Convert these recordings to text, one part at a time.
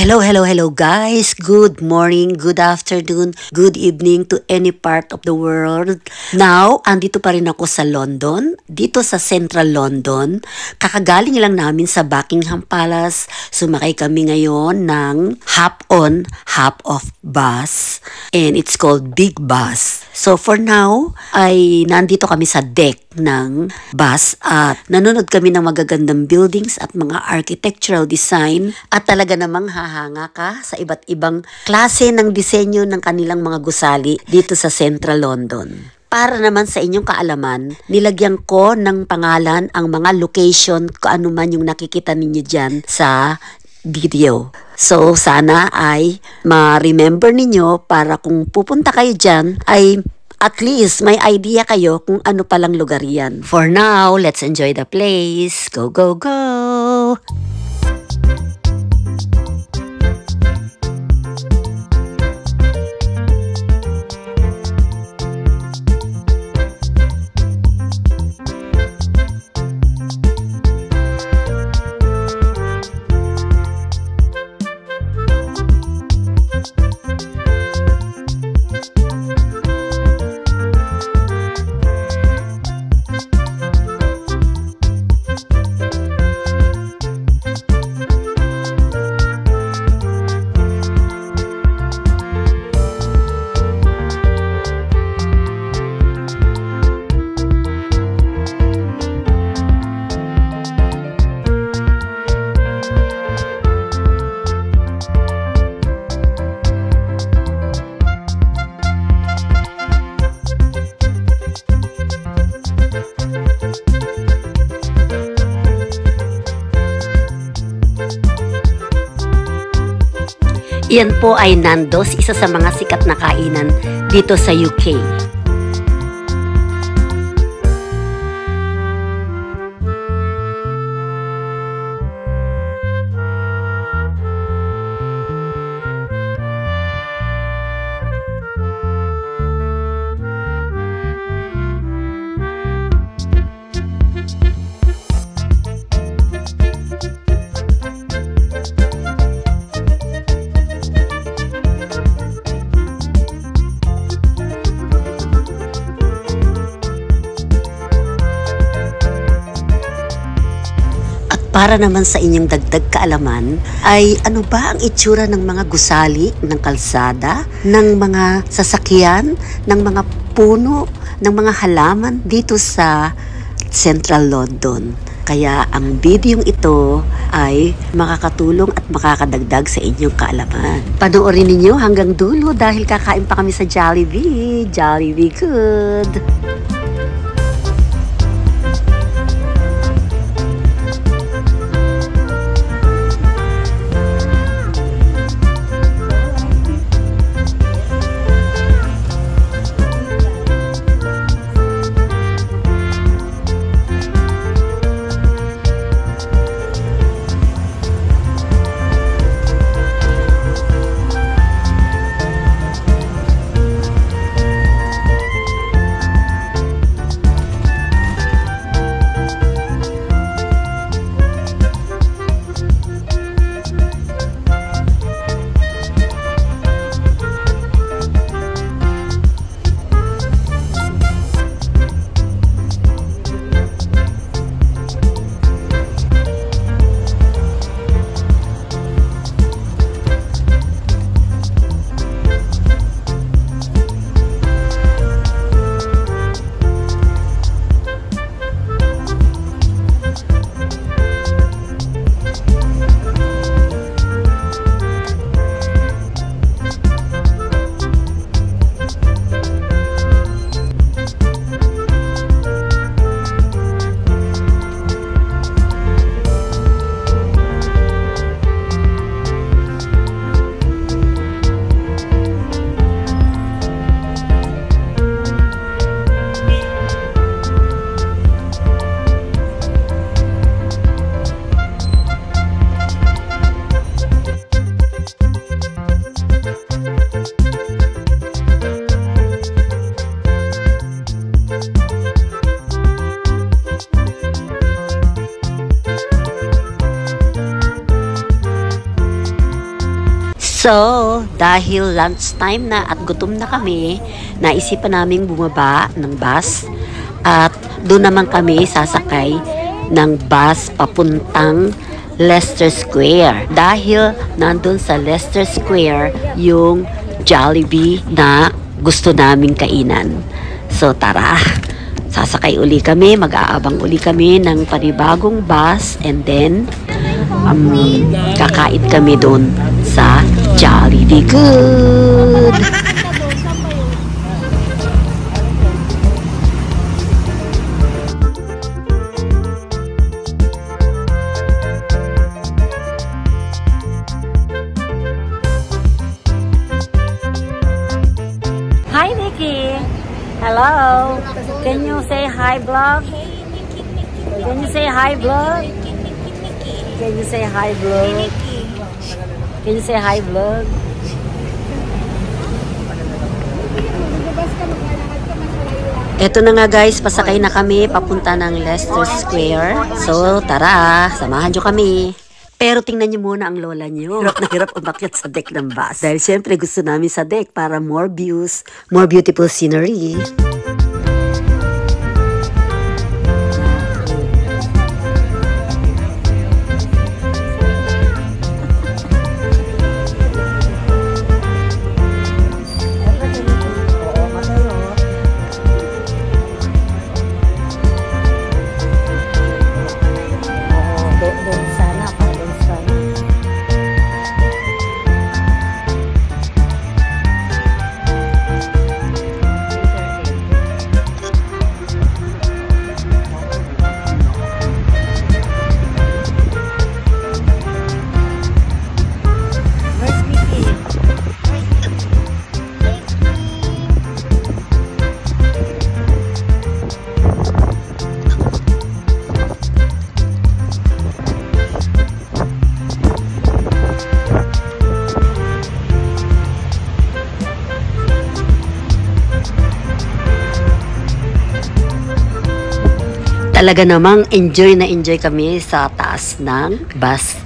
Hello guys. Good morning, good afternoon, good evening to any part of the world. Now, andito pa rin ako sa London, dito sa Central London. Kakagaling lang namin sa Buckingham Palace. Sumakay kami ngayon ng half on, half off bus. And it's called Big Bus. So for now, ay nandito kami sa deck ng bus at nanonood kami ng magagandang buildings at mga architectural design at talaga namang hahanga ka sa iba't ibang klase ng disenyo ng kanilang mga gusali dito sa Central London. Para naman sa inyong kaalaman, nilagyan ko ng pangalan ang mga location kung ano man yung nakikita ninyo dyan sa video. So sana ay ma-remember ninyo para kung pupunta kayo dyan ay at least may idea kayo kung ano palang lugar yan. For now, let's enjoy the place. Go, go, go! Iyan po ay Nando's, isa sa mga sikat na kainan dito sa UK. Para naman sa inyong dagdag kaalaman, ay ano ba ang itsura ng mga gusali, ng kalsada, ng mga sasakyan, ng mga puno, ng mga halaman dito sa Central London. Kaya ang videong ito ay makakatulong at makakadagdag sa inyong kaalaman. Panoorin ninyo hanggang dulo dahil kakain pa kami sa Jollibee. Jollibee good! So, dahil lunchtime na at gutom na kami, naisipan naming bumaba ng bus at doon naman kami sasakay ng bus papuntang Leicester Square. Dahil nandun sa Leicester Square yung Jollibee na gusto naming kainan. So, tara! Sasakay uli kami, mag-aabang uli kami ng panibagong bus and then kakain kami doon sa Jollibee. Good! Hi, Nikki! Hello! Can you say hi, vlog? Can you say hi, vlog? Can you say hi, vlog? Can you say hi, vlog? Eto na nga guys, pasakay na kami papunta ng Leicester Square. So tara, samahan nyo kami. Pero tingnan nyo muna ang lola nyo. Hirap na hirap umakyat sa deck ng bus. Dahil syempre gusto namin sa deck para more views, more beautiful scenery. Talaga namang enjoy na enjoy kami sa taas ng bus.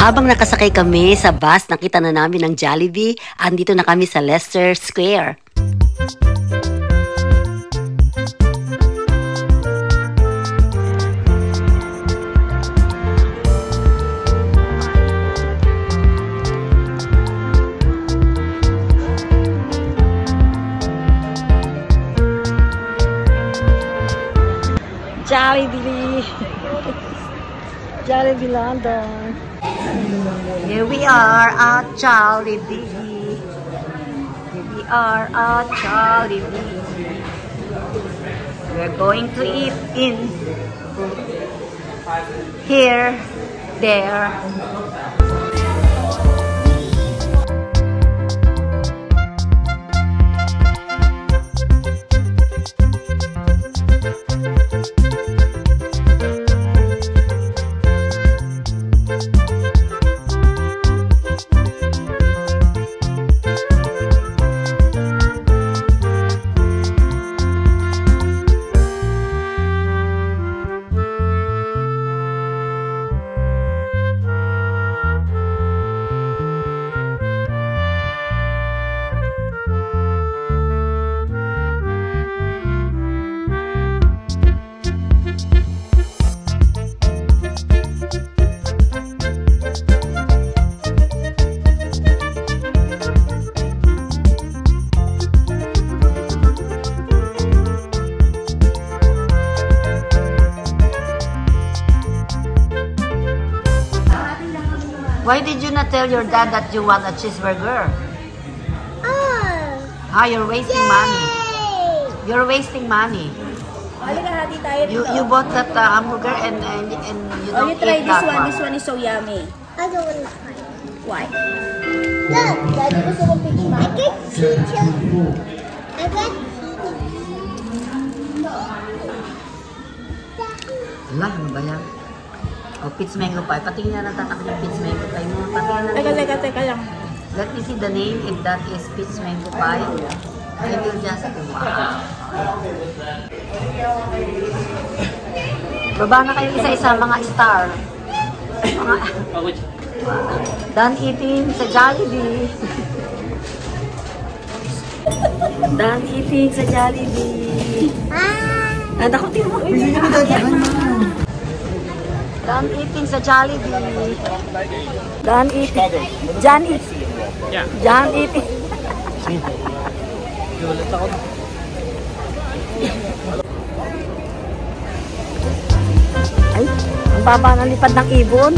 Habang nakasakay kami sa bus, nakita na namin ang Jollibee. Andito na kami sa Leicester Square. Jollibee! Jollibee London. Here we are at Jollibee. Here we are at Jollibee. We're going to eat in here, there. Why did you not tell your dad that you want a cheeseburger? You're wasting money. You're wasting money. You bought that hamburger and you don't you try eat this that one. one. This one is so yummy. I don't want to try. Why? Look, Daddy gusto kong pitch I man. get chicken. I got Lah, ano ba yan? Oh, peach mango pie. Patingin na natatak yung peach mango pie mo. Patingin na. Teka lang. Let me see the name if that is peach mango pie. I will just wow. Baba na kayo isa-isa mga star. Mga done eating sa Jollibee. Done eating sa Jollibee. Naku, tino mo. Done eating sa Jollibee. Done eating. John eating. John eating. Ay, ang baba ng lipad ng ibon.